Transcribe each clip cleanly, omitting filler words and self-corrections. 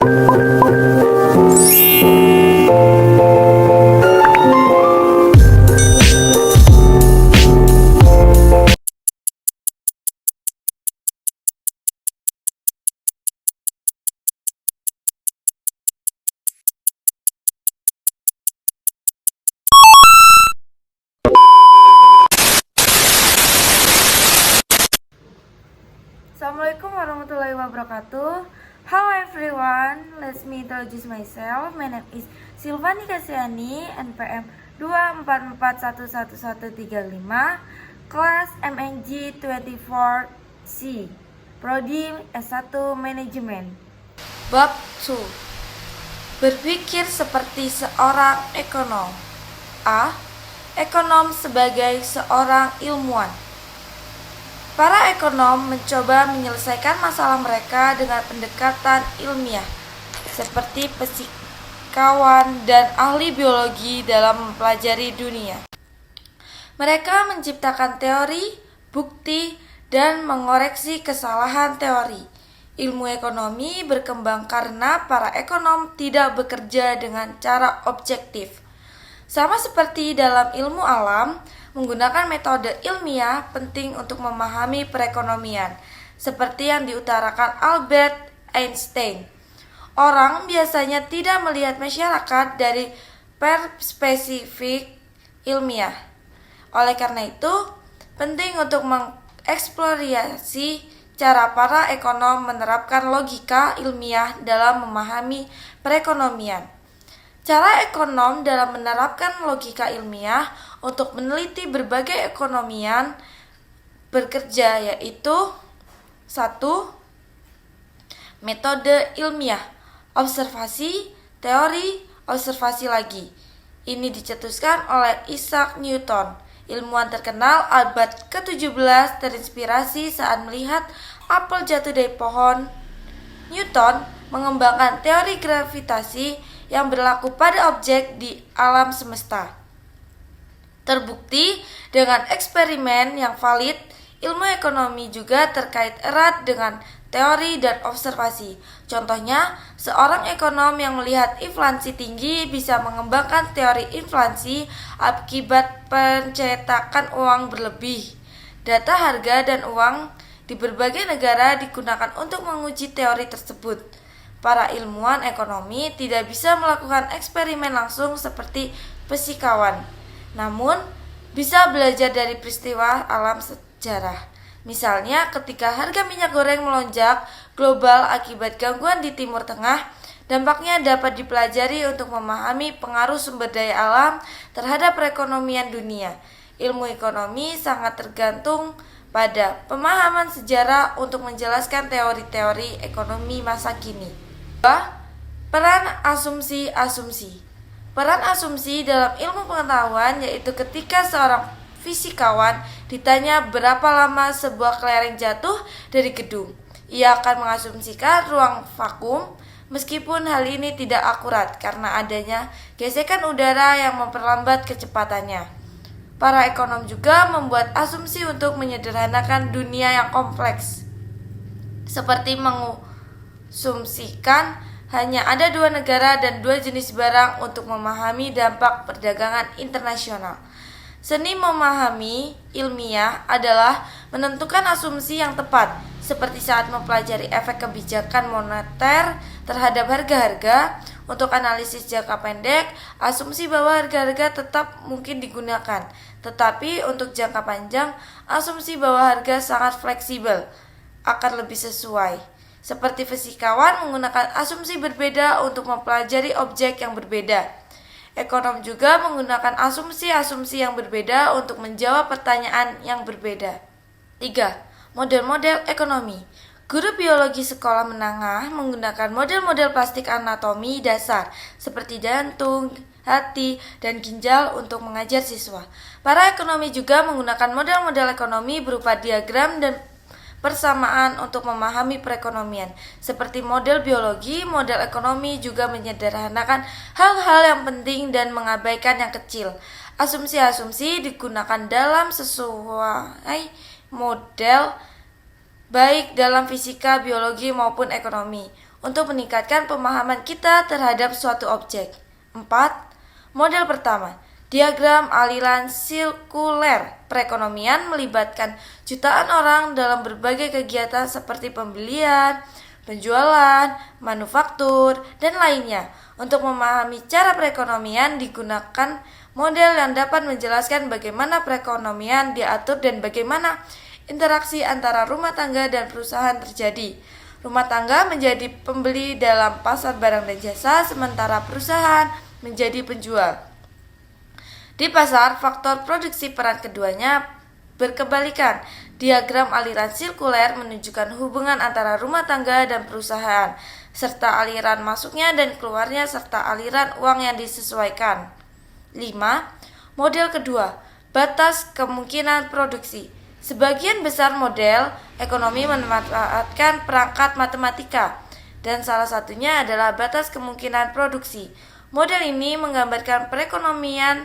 Assalamualaikum warahmatullahi wabarakatuh. Hello everyone, let me introduce myself. My name is Silvani Kasiani, NPM 244111135, kelas MNG 24C, Prodi S1 Manajemen. Bab 2. Berpikir seperti seorang ekonom. A. Ekonom sebagai seorang ilmuwan. Para ekonom mencoba menyelesaikan masalah mereka dengan pendekatan ilmiah, seperti fisikawan dan ahli biologi dalam mempelajari dunia. Mereka menciptakan teori, bukti, dan mengoreksi kesalahan teori. Ilmu ekonomi berkembang karena para ekonom tidak bekerja dengan cara objektif. Sama seperti dalam ilmu alam, menggunakan metode ilmiah penting untuk memahami perekonomian, seperti yang diutarakan Albert Einstein. Orang biasanya tidak melihat masyarakat dari perspektif ilmiah. Oleh karena itu, penting untuk mengeksplorasi cara para ekonom menerapkan logika ilmiah dalam memahami perekonomian. Cara ekonom dalam menerapkan logika ilmiah untuk meneliti berbagai ekonomian bekerja yaitu 1. Metode ilmiah, observasi, teori, observasi lagi. Ini dicetuskan oleh Isaac Newton. Ilmuwan terkenal abad ke-17 terinspirasi saat melihat apel jatuh dari pohon. Newton mengembangkan teori gravitasi yang berlaku pada objek di alam semesta. Terbukti dengan eksperimen yang valid, ilmu ekonomi juga terkait erat dengan teori dan observasi. Contohnya, seorang ekonom yang melihat inflasi tinggi bisa mengembangkan teori inflasi akibat pencetakan uang berlebih. Data harga dan uang di berbagai negara digunakan untuk menguji teori tersebut. Para ilmuwan ekonomi tidak bisa melakukan eksperimen langsung seperti fisikawan, namun bisa belajar dari peristiwa alam sejarah. Misalnya ketika harga minyak goreng melonjak global akibat gangguan di Timur Tengah, dampaknya dapat dipelajari untuk memahami pengaruh sumber daya alam terhadap perekonomian dunia. Ilmu ekonomi sangat tergantung pada pemahaman sejarah untuk menjelaskan teori-teori ekonomi masa kini. Peran asumsi-asumsi. Peran asumsi dalam ilmu pengetahuan yaitu ketika seorang fisikawan ditanya berapa lama sebuah kelereng jatuh dari gedung, ia akan mengasumsikan ruang vakum, meskipun hal ini tidak akurat karena adanya gesekan udara yang memperlambat kecepatannya. Para ekonom juga membuat asumsi untuk menyederhanakan dunia yang kompleks, seperti mengasumsikan hanya ada 2 negara dan 2 jenis barang untuk memahami dampak perdagangan internasional. Seni memahami ilmiah adalah menentukan asumsi yang tepat, seperti saat mempelajari efek kebijakan moneter terhadap harga-harga. Untuk analisis jangka pendek, asumsi bahwa harga-harga tetap mungkin digunakan, tetapi untuk jangka panjang, asumsi bahwa harga sangat fleksibel akan lebih sesuai. Seperti fisikawan menggunakan asumsi berbeda untuk mempelajari objek yang berbeda. Ekonom juga menggunakan asumsi-asumsi yang berbeda untuk menjawab pertanyaan yang berbeda. 3. Model-model ekonomi. Guru biologi sekolah menengah menggunakan model-model plastik anatomi dasar seperti jantung, hati, dan ginjal untuk mengajar siswa. Para ekonomi juga menggunakan model-model ekonomi berupa diagram dan persamaan untuk memahami perekonomian. Seperti model biologi, model ekonomi juga menyederhanakan hal-hal yang penting dan mengabaikan yang kecil. Asumsi-asumsi digunakan dalam sesuai model baik dalam fisika, biologi maupun ekonomi untuk meningkatkan pemahaman kita terhadap suatu objek. 4. Model pertama, diagram aliran sirkuler perekonomian melibatkan jutaan orang dalam berbagai kegiatan seperti pembelian, penjualan, manufaktur, dan lainnya. Untuk memahami cara perekonomian digunakan model yang dapat menjelaskan bagaimana perekonomian diatur dan bagaimana interaksi antara rumah tangga dan perusahaan terjadi. Rumah tangga menjadi pembeli dalam pasar barang dan jasa, sementara perusahaan menjadi penjual. Di pasar, faktor produksi peran keduanya berkebalikan. Diagram aliran sirkuler menunjukkan hubungan antara rumah tangga dan perusahaan, serta aliran masuknya dan keluarnya, serta aliran uang yang disesuaikan. 5. Model kedua, batas kemungkinan produksi. Sebagian besar model ekonomi memanfaatkan perangkat matematika, dan salah satunya adalah batas kemungkinan produksi. Model ini menggambarkan perekonomian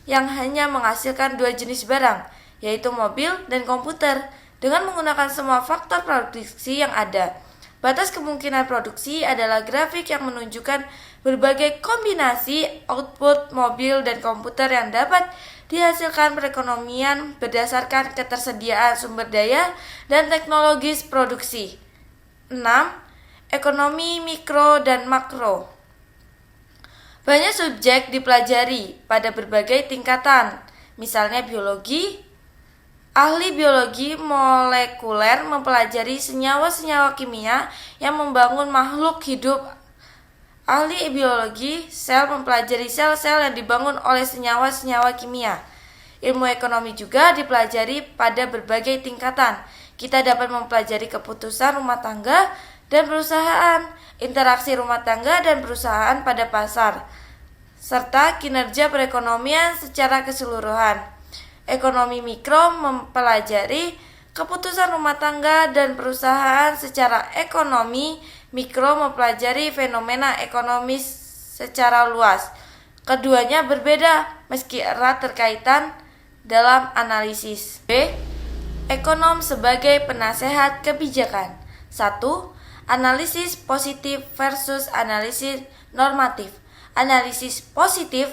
yang hanya menghasilkan dua jenis barang, yaitu mobil dan komputer, dengan menggunakan semua faktor produksi yang ada. Batas kemungkinan produksi adalah grafik yang menunjukkan berbagai kombinasi output mobil dan komputer yang dapat dihasilkan perekonomian berdasarkan ketersediaan sumber daya dan teknologis produksi. 6. Ekonomi mikro dan makro. Banyak subjek dipelajari pada berbagai tingkatan, misalnya biologi. Ahli biologi molekuler mempelajari senyawa-senyawa kimia yang membangun makhluk hidup. Ahli biologi sel mempelajari sel-sel yang dibangun oleh senyawa-senyawa kimia. Ilmu ekonomi juga dipelajari pada berbagai tingkatan. Kita dapat mempelajari keputusan rumah tangga dan perusahaan, interaksi rumah tangga dan perusahaan pada pasar, serta kinerja perekonomian secara keseluruhan. Ekonomi mikro mempelajari keputusan rumah tangga dan perusahaan secara ekonomi. Mikro mempelajari fenomena ekonomis secara luas. Keduanya berbeda meski erat terkaitan dalam analisis. B. Ekonom sebagai penasehat kebijakan. 1. Analisis positif versus analisis normatif. Analisis positif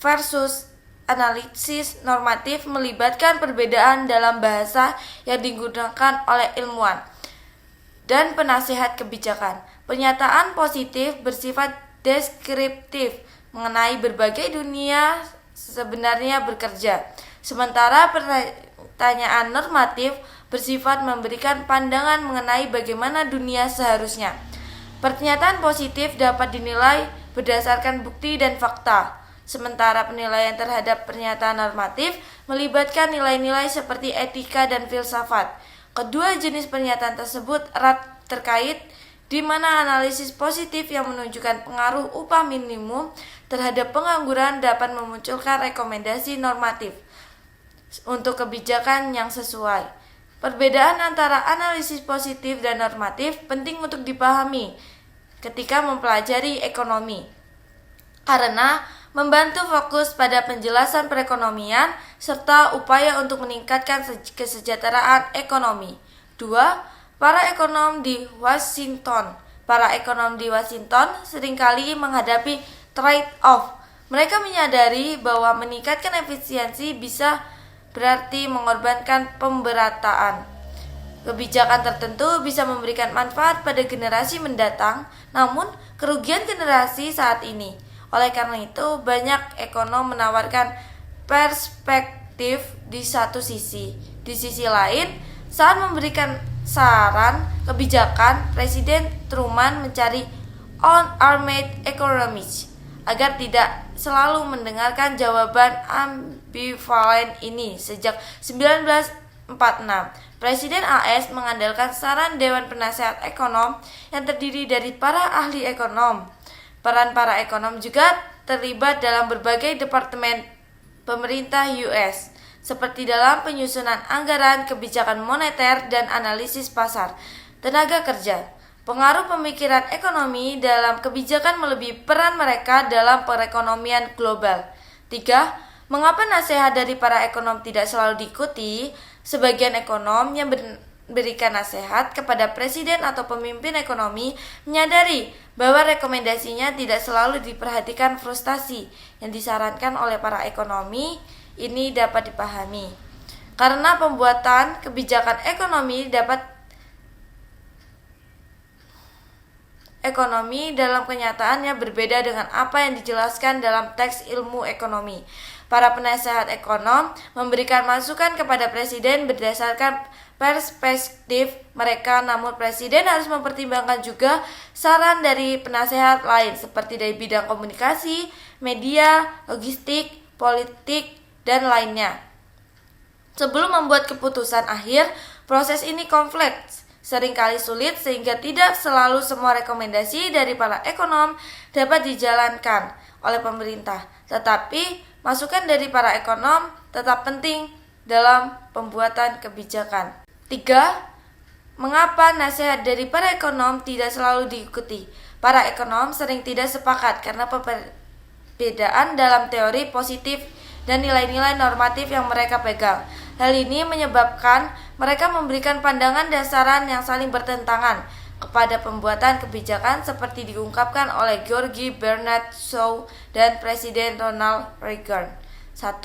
versus analisis normatif melibatkan perbedaan dalam bahasa yang digunakan oleh ilmuwan dan penasehat kebijakan. Pernyataan positif bersifat deskriptif mengenai berbagai dunia sebenarnya bekerja, sementara pertanyaan normatif bersifat memberikan pandangan mengenai bagaimana dunia seharusnya. Pernyataan positif dapat dinilai berdasarkan bukti dan fakta, sementara penilaian terhadap pernyataan normatif melibatkan nilai-nilai seperti etika dan filsafat. Kedua jenis pernyataan tersebut erat terkait, di mana analisis positif yang menunjukkan pengaruh upah minimum terhadap pengangguran dapat memunculkan rekomendasi normatif untuk kebijakan yang sesuai. Perbedaan antara analisis positif dan normatif penting untuk dipahami ketika mempelajari ekonomi, karena membantu fokus pada penjelasan perekonomian serta upaya untuk meningkatkan kesejahteraan ekonomi. 2. Para ekonom di Washington. Para ekonom di Washington seringkali menghadapi trade-off. Mereka menyadari bahwa meningkatkan efisiensi bisa berarti mengorbankan pemberataan. Kebijakan tertentu bisa memberikan manfaat pada generasi mendatang, namun kerugian generasi saat ini. Oleh karena itu, banyak ekonom menawarkan perspektif di satu sisi. Di sisi lain, saat memberikan saran kebijakan, Presiden Truman mencari unarmed economics agar tidak selalu mendengarkan jawaban ambivalen ini. Sejak 1946, Presiden AS mengandalkan saran Dewan Penasehat Ekonom yang terdiri dari para ahli ekonom. Peran para ekonom juga terlibat dalam berbagai departemen pemerintah US, seperti dalam penyusunan anggaran, kebijakan moneter, dan analisis pasar tenaga kerja. Pengaruh pemikiran ekonomi dalam kebijakan melebihi peran mereka dalam perekonomian global. 3. Mengapa nasihat dari para ekonom tidak selalu diikuti? Sebagian ekonom yang memberikan nasihat kepada presiden atau pemimpin ekonomi menyadari bahwa rekomendasinya tidak selalu diperhatikan. Frustasi yang disarankan oleh para ekonomi ini dapat dipahami karena pembuatan kebijakan ekonomi dalam kenyataannya berbeda dengan apa yang dijelaskan dalam teks ilmu ekonomi. Para penasehat ekonom memberikan masukan kepada presiden berdasarkan perspektif mereka, namun presiden harus mempertimbangkan juga saran dari penasehat lain seperti dari bidang komunikasi, media, logistik, politik, dan lainnya. Sebelum membuat keputusan akhir, proses ini kompleks, seringkali sulit sehingga tidak selalu semua rekomendasi dari para ekonom dapat dijalankan oleh pemerintah. Tetapi masukan dari para ekonom tetap penting dalam pembuatan kebijakan. 3. Mengapa nasihat dari para ekonom tidak selalu diikuti? Para ekonom sering tidak sepakat karena perbedaan dalam teori positif dan nilai-nilai normatif yang mereka pegang. Hal ini menyebabkan mereka memberikan pandangan dan saran yang saling bertentangan kepada pembuatan kebijakan seperti diungkapkan oleh George Bernard Shaw dan Presiden Ronald Reagan. 1.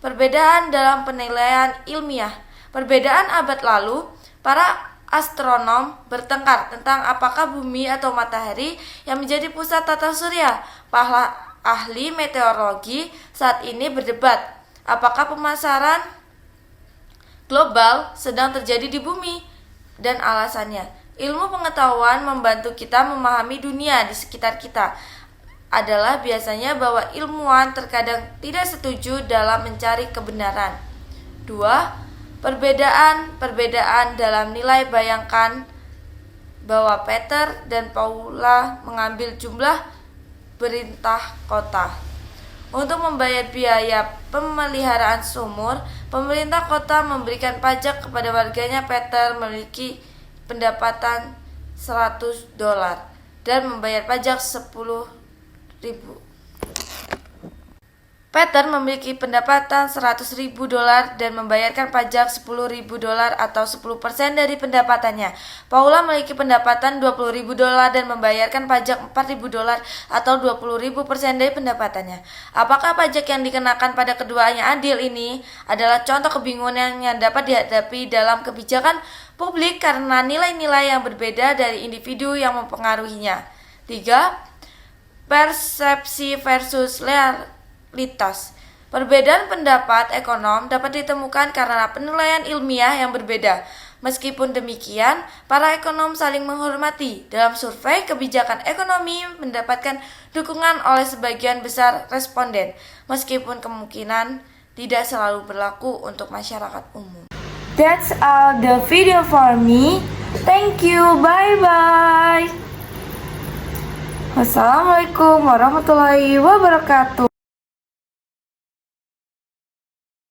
Perbedaan dalam penilaian ilmiah. Perbedaan abad lalu, para astronom bertengkar tentang apakah bumi atau matahari yang menjadi pusat tata surya. Para ahli meteorologi saat ini berdebat apakah pemasaran global sedang terjadi di bumi, dan alasannya, ilmu pengetahuan membantu kita memahami dunia di sekitar kita, adalah biasanya bahwa ilmuwan terkadang tidak setuju dalam mencari kebenaran. 2. Perbedaan dalam nilai. Bayangkan bahwa Peter dan Paula mengambil jumlah perintah kota. Untuk membayar biaya pemeliharaan sumur, pemerintah kota memberikan pajak kepada warganya. Peter memiliki pendapatan $100 dan membayar pajak $10.000. Peter memiliki pendapatan $100.000 dan membayarkan pajak $10.000 atau 10% dari pendapatannya. Paula memiliki pendapatan $20.000 dan membayarkan pajak $4.000 atau 20.000% dari pendapatannya. Apakah pajak yang dikenakan pada keduanya adil? Ini adalah contoh kebingungan yang dapat dihadapi dalam kebijakan publik karena nilai-nilai yang berbeda dari individu yang mempengaruhinya. 3. Persepsi versus realitas. Perbedaan pendapat ekonom dapat ditemukan karena penilaian ilmiah yang berbeda. Meskipun demikian, para ekonom saling menghormati. Dalam survei, kebijakan ekonomi mendapatkan dukungan oleh sebagian besar responden, meskipun kemungkinan tidak selalu berlaku untuk masyarakat umum. That's all the video for me. Thank you. Bye-bye. Wassalamualaikum warahmatullahi wabarakatuh.